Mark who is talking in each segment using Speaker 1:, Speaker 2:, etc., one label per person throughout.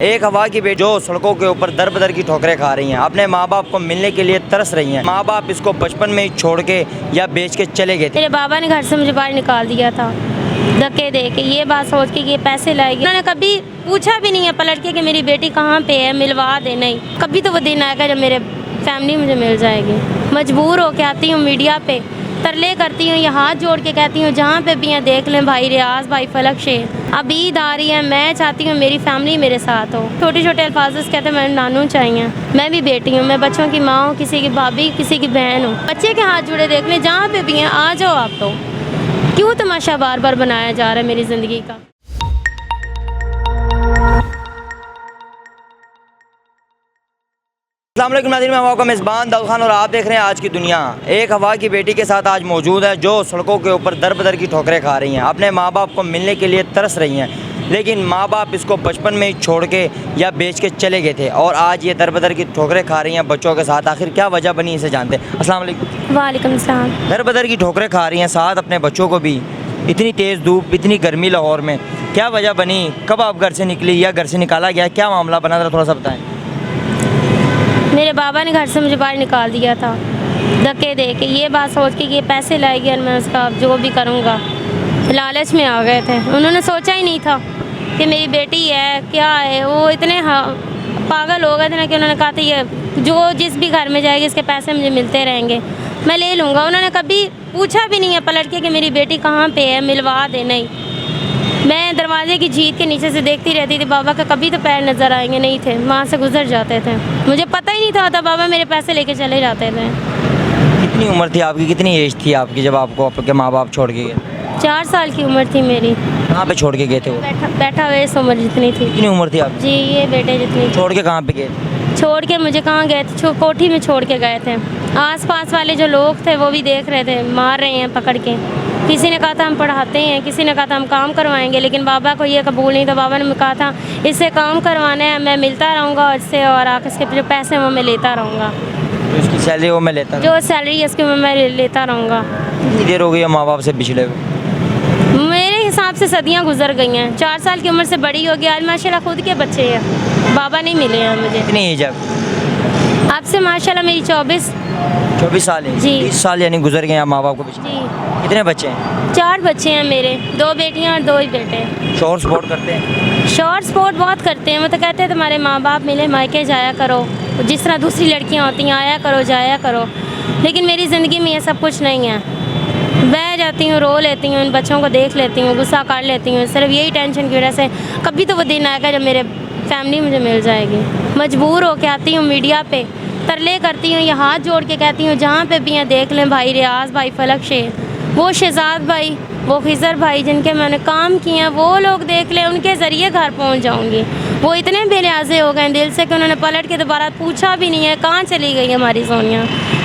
Speaker 1: एक हवा की बेटी जो सड़कों के ऊपर दर बदर की ठोकरें खा रही हैं, अपने माँ बाप को मिलने के लिए तरस रही हैं। माँ बाप इसको बचपन में ही छोड़ के या बेच के चले गए थे।
Speaker 2: मेरे बाबा ने घर से मुझे बाहर निकाल दिया था धक्के दे के, ये बात सोच के कि ये पैसे लाएगी। उन्होंने कभी पूछा भी नहीं है पलट के कि मेरी बेटी कहाँ पे है, मिलवा दे। नहीं, कभी तो वो दिन आएगा जब मेरे फैमिली मुझे मिल जाएगी। मजबूर होके आती हूँ मीडिया पे, तरले करती हूँ, ये हाथ जोड़ के कहती हूँ जहाँ पे भी हैं देख लें भाई रियाज, भाई फलक शेर। अब ईद आ रही है, मैं चाहती हूँ मेरी फैमिली मेरे साथ हो। छोटे छोटे अल्फाज कहते हैं मैंने नानू चाहिए। मैं भी बेटी हूँ, मैं बच्चों की माँ हूँ, किसी की भाभी, किसी की बहन हूँ। बच्चे के हाथ जुड़े देख लें जहाँ पे भी हैं, आ जाओ आप। तो क्यों तमाशा बार बार बनाया जा रहा है मेरी ज़िंदगी का।
Speaker 1: अस्सलाम वालेकुम नाज़रीन, मैं आपका मेज़बान दाऊद खान और आप देख रहे हैं आज की दुनिया। एक हवा की बेटी के साथ आज मौजूद है जो सड़कों के ऊपर दर बदर की ठोकरें खा रही हैं, अपने माँ बाप को मिलने के लिए तरस रही हैं, लेकिन माँ बाप इसको बचपन में ही छोड़ के या बेच के चले गए थे और आज ये दर बदर की ठोकरें खा रही हैं बच्चों के साथ। आखिर क्या वजह बनी, इसे जानते हैं। अस्सलाम वालेकुम।
Speaker 2: वालेकुम सलाम।
Speaker 1: दर बदर की ठोकरें खा रही हैं, साथ अपने बच्चों को भी। इतनी तेज़ धूप, इतनी गर्मी लाहौर में, क्या वजह बनी? कब आप घर से निकली या घर से निकाला गया, क्या मामला बना था, थोड़ा सा बताएँ।
Speaker 2: मेरे बाबा ने घर से मुझे बाहर निकाल दिया था धक्के दे के, ये बात सोच के कि ये पैसे लाएगी और मैं उसका जो भी करूँगा। लालच में आ गए थे। उन्होंने सोचा ही नहीं था कि मेरी बेटी है, क्या है। वो इतने पागल हो गए थे ना कि उन्होंने कहा था ये जो जिस भी घर में जाएगी इसके पैसे मुझे मिलते रहेंगे, मैं ले लूँगा। उन्होंने कभी पूछा भी नहीं है पलट के कि मेरी बेटी कहाँ पे है, मिलवा दे। नहीं, मैं दरवाजे की जीत के नीचे से देखती रहती थी, बाबा का कभी तो पैर नज़र आएंगे नहीं थे, वहाँ से गुजर जाते थे। मुझे पता ही नहीं था बाबा मेरे पैसे लेके चले जाते थे।
Speaker 1: कितनी उम्र थी आपकी, कितनी एज थी आपकी जब आपको आपके माँ बाप छोड़ के गए?
Speaker 2: 4 साल की उम्र थी मेरी।
Speaker 1: कहाँ पे छोड़ के गए थे वो?
Speaker 2: बैठा हुए इस उम्र जितनी थी।
Speaker 1: कितनी उम्र थी आपकी?
Speaker 2: जी, ये बेटे जितनी।
Speaker 1: छोड़ के कहाँ पे गए थे?
Speaker 2: छोड़ के मुझे कहाँ गए थे, कोठी में छोड़ के गए थे। आस पास वाले जो लोग थे वो भी देख रहे थे, मार रहे हैं पकड़ के। किसी ने कहा था हम पढ़ाते हैं, किसी ने कहा था हम काम करवाएंगे, लेकिन बाबा को ये कबूल नहीं था। बाबा ने कहा था इससे काम करवाना है, मैं मिलता रहूँगा इससे और आकर इसके जो पैसे हैं वो मैं लेता रहूँगा,
Speaker 1: तो इसकी सैलरी वो मैं लेता
Speaker 2: जो सैलरी है उसकी मैं लेता रहूँगा।
Speaker 1: कितनी देर हो गई है माँ बाप से पिछड़े हुए?
Speaker 2: मेरे हिसाब से सदियाँ गुजर गई हैं। 4 साल की उम्र से बड़ी होगी आज, माशाल्लाह खुद के बच्चे हैं, बाबा नहीं मिले हैं मुझे।
Speaker 1: कितनी एज है
Speaker 2: आपसे माशाल्लाह मेरी 24
Speaker 1: साल है?
Speaker 2: जी।
Speaker 1: 20 साल यानी गुजर गए हैं माँ बाप को पिछड़े।
Speaker 2: जी।
Speaker 1: कितने बच्चे हैं?
Speaker 2: 4 बच्चे हैं मेरे, 2 बेटियां और 2 ही बेटे।
Speaker 1: शोहर सपोर्ट करते हैं?
Speaker 2: शॉर्ट सपोर्ट बहुत करते हैं। वो तो कहते हैं तुम्हारे माँ बाप मिले मायके जाया करो, जिस तरह दूसरी लड़कियां होती हैं आया करो जाया करो, लेकिन मेरी ज़िंदगी में ये सब कुछ नहीं है। बह जाती हूँ, रो लेती हूँ, इन बच्चों को देख लेती हूँ, गुस्सा कर लेती हूँ, सिर्फ यही टेंशन की वजह से। कभी तो वो दिन आएगा जब मेरे फैमिली मुझे मिल जाएगी। मजबूर होके आती हूँ मीडिया पे, तरले करती हूँ, ये हाथ जोड़ के कहती हूँ जहाँ पे भी हैं देख लें भाई रियाज, भाई फलक शेर, वो शहजाद भाई, वो खिज़र भाई जिनके मैंने काम किए हैं, वो लोग देख लें, उनके ज़रिए घर पहुँच जाऊँगी। वो इतने बेलियाज़े हो गए दिल से कि उन्होंने पलट के दोबारा पूछा भी नहीं है कहाँ चली गई हमारी सोनिया।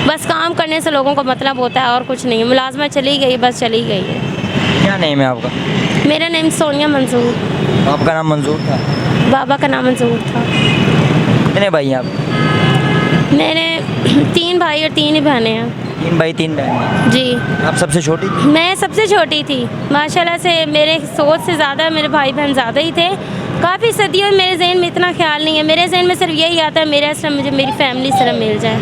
Speaker 2: बस काम करने से लोगों को मतलब होता है और कुछ नहीं। मुलाजमा चली गई, बस चली गई है।
Speaker 1: क्या नेम है आपका?
Speaker 2: मेरा नाम सोनिया मंजूर।
Speaker 1: आपका नाम मंजूर था?
Speaker 2: बाबा का नाम मंजूर था।
Speaker 1: कितने भाई हैं आप?
Speaker 2: मेरे 3 भाई और 3 ही बहनें हैं।
Speaker 1: 3 भाई 3 बहन?
Speaker 2: जी।
Speaker 1: आप सबसे छोटी?
Speaker 2: मैं सबसे छोटी थी। माशाल्लाह से मेरे सोच से ज़्यादा मेरे भाई बहन ज़्यादा ही थे। काफ़ी सदियों में मेरे जहन में इतना ख्याल नहीं है। मेरे जहन में सिर्फ यही आता है मेरे सिर्फ मुझे मेरी फैमिली सिर्फ मिल जाए।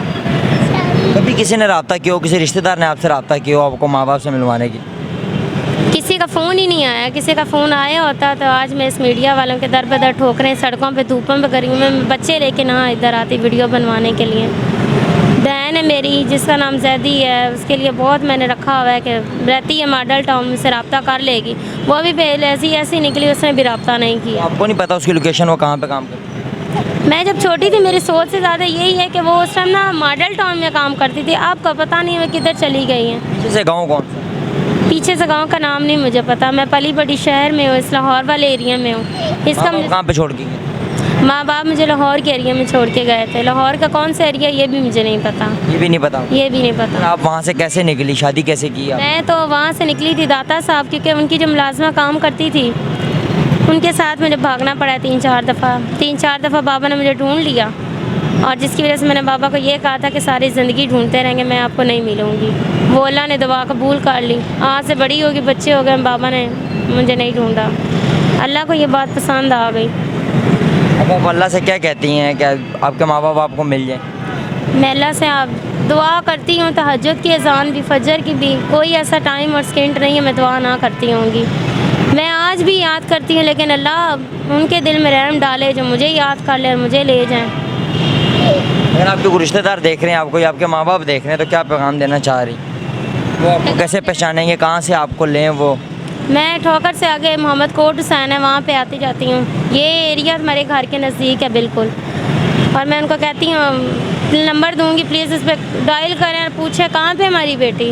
Speaker 1: कभी किसी ने रब्ता किया हो, किसी रिश्तेदार ने आपसे रब्ता किया हो आपको माँ बाप से मिलवाने की?
Speaker 2: किसी का फ़ोन ही नहीं आया। किसी का फ़ोन आया होता तो आज मैं इस मीडिया वालों के दर बदर ठोकरें सड़कों पे धूपों में करी हूँ। मैं बच्चे लेके ना इधर आती वीडियो बनवाने के लिए। बहन है मेरी जिसका नाम जैदी है, उसके लिए बहुत मैंने रखा हुआ है कि रहती है मॉडल टाउन में, से रब्ता कर लेगी। वो भी ऐसी निकली, उसने भी रब्ता नहीं किया।
Speaker 1: आपको नहीं पता उसकी लोकेशन, वो कहाँ पे काम करती?
Speaker 2: मैं जब छोटी थी मेरी सोच से ज़्यादा यही है कि वो उस टाइम ना मॉडल टाउन में काम करती थी। आपको पता नहीं है वो किधर चली गई हैं।
Speaker 1: पीछे से गाँव कौन सा?
Speaker 2: पीछे से गांव का नाम नहीं मुझे पता। मैं पली बड़ी शहर में हूँ, इस लाहौर वाले एरिया में हूँ। इसका मुझे
Speaker 1: कहाँ पे छोड़ के गए?
Speaker 2: माँ बाप मुझे लाहौर के एरिया में छोड़ के गए थे। लाहौर का कौन सा एरिया ये भी मुझे नहीं पता।
Speaker 1: ये भी नहीं पता?
Speaker 2: ये भी नहीं पता।
Speaker 1: आप वहाँ से कैसे निकली, शादी कैसे की आप?
Speaker 2: मैं तो वहाँ से निकली थी दाता साहब, क्योंकि उनकी जो मुलाजमा काम करती थी उनके साथ मुझे भागना पड़ा 3-4 दफ़ा। बाबा ने मुझे ढूंढ लिया और जिसकी वजह से मैंने बाबा को ये कहा था कि सारी ज़िंदगी ढूंढते रहेंगे, मैं आपको नहीं मिलूँगी। वो अल्लाह ने दुआ कबूल कर ली। आज से बड़ी होगी, बच्चे हो गए, बाबा ने मुझे नहीं ढूंढा। अल्लाह को ये बात पसंद आ गई।
Speaker 1: अब आप अल्लाह से क्या कहती हैं कि आपके माँ बाप आपको मिल जाए?
Speaker 2: मैं अल्लाह से आप दुआ करती हूँ, तहज्जुद की अज़ान भी, फजर की भी, कोई ऐसा टाइम और सेकंड नहीं है मैं दुआ ना करती होंगी। मैं आज भी याद करती हूँ, लेकिन अल्लाह उनके दिल में रहम डाले जो मुझे याद कर ले और मुझे ले जाएं।
Speaker 1: अगर आपके कोई रिश्तेदार देख रहे हैं आपको या आपके माँ बाप देख रहे हैं तो क्या पैगाम देना चाह रही? वो आपको कैसे पहचानेंगे, कहाँ से आपको लें वो?
Speaker 2: मैं ठोकर से आगे मोहम्मद कोट हुसैन है, वहाँ पे आती जाती हूँ। ये एरिया हमारे घर के नज़दीक है बिल्कुल। और मैं उनको कहती हूँ नंबर दूँगी, प्लीज़ इस पर डायल करें और पूछें कहाँ पे हमारी बेटी।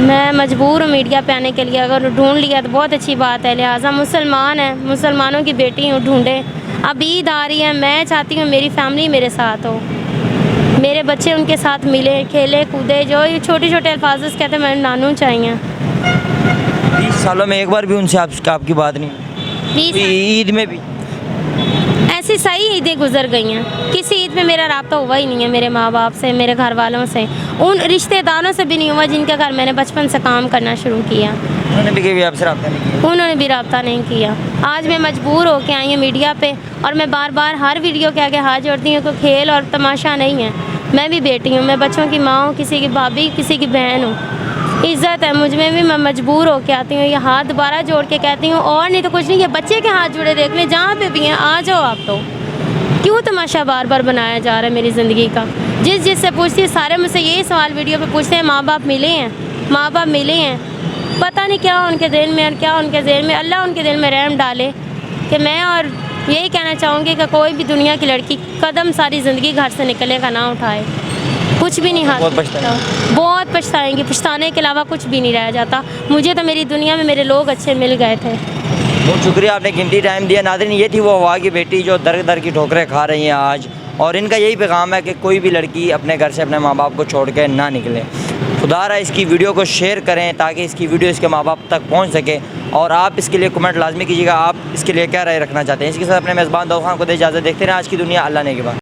Speaker 2: मैं मजबूर हूँ मीडिया पे आने के लिए, अगर ढूंढ लिया तो बहुत अच्छी बात है। लिहाजा मुसलमान है, मुसलमानों की बेटी हूँ, ढूंढे। अब ईद आ रही है, मैं चाहती हूँ मेरी फैमिली मेरे साथ हो, मेरे बच्चे उनके साथ मिले, खेले कूदे, जो ये छोटे छोटे अल्फाज कहते हैं मेरे नानू चाहिए।
Speaker 1: 20 सालों में एक बार भी उनसे आपकी बात नहीं?
Speaker 2: 20
Speaker 1: ईद में भी?
Speaker 2: ऐसी सही ईदें गुजर गई हैं, किसी ईद में मेरा रब्ता हुआ ही नहीं है मेरे माँ बाप से, मेरे घर वालों से, उन रिश्तेदारों से भी नहीं हुआ जिनके घर मैंने बचपन से काम करना शुरू किया।
Speaker 1: उन्होंने भी कभी आपसे रब्ता नहीं किया?
Speaker 2: उन्होंने भी रब्ता नहीं किया। आज मैं मजबूर होकर आई हूँ मीडिया पे, और मैं बार बार हर वीडियो के आगे हाथ जोड़ती हूँ, कोई खेल और तमाशा नहीं है। मैं भी बेटी हूँ, मैं बच्चों की माँ हूँ, किसी की भाभी, किसी की बहन हूँ, इज़्ज़त है मुझ में भी। मैं मजबूर होकर आती हूँ, ये हाथ दोबारा जोड़ के कहती हूँ, और नहीं तो कुछ नहीं, ये बच्चे के हाथ जुड़े देख लें, जहाँ पे भी हैं आ जाओ आप। तो क्यों तमाशा बार बार बनाया जा रहा है मेरी ज़िंदगी का? जिससे पूछती है सारे मुझसे यही सवाल वीडियो पे पूछते हैं, माँ बाप मिले हैं, माँ बाप मिले हैं। पता नहीं क्या उनके दिल में और क्या उनके दिल में, अल्लाह उनके दिल में रहम डाले। कि मैं और यही कहना चाहूँगी कि कोई भी दुनिया की लड़की कदम सारी ज़िंदगी घर से निकले का ना उठाए, कुछ भी नहीं हासिल होता। बहुत पछताएंगी, पछताने के अलावा कुछ भी नहीं रह जाता। मुझे तो मेरी दुनिया में मेरे लोग अच्छे मिल गए थे।
Speaker 1: बहुत शुक्रिया, आपने कीमती टाइम दिया। नाज़रीन, ये थी वो हवा की बेटी जो दर दर की ठोकरें खा रही हैं आज, और इनका यही पैगाम है कि कोई भी लड़की अपने घर से अपने माँ बाप को छोड़ के ना निकले। खुदारा इसकी वीडियो को शेयर करें ताकि इसकी वीडियो इसके माँ बाप तक पहुँच सके, और आप इसके लिए कमेंट लाजमी कीजिएगा आप इसके लिए क्या राय रखना चाहते हैं। इसके साथ अपने मेज़बान दाऊद खान को दे इजाज़त। देखते रहें आज की दुनिया, अल्लाह ने के बाद।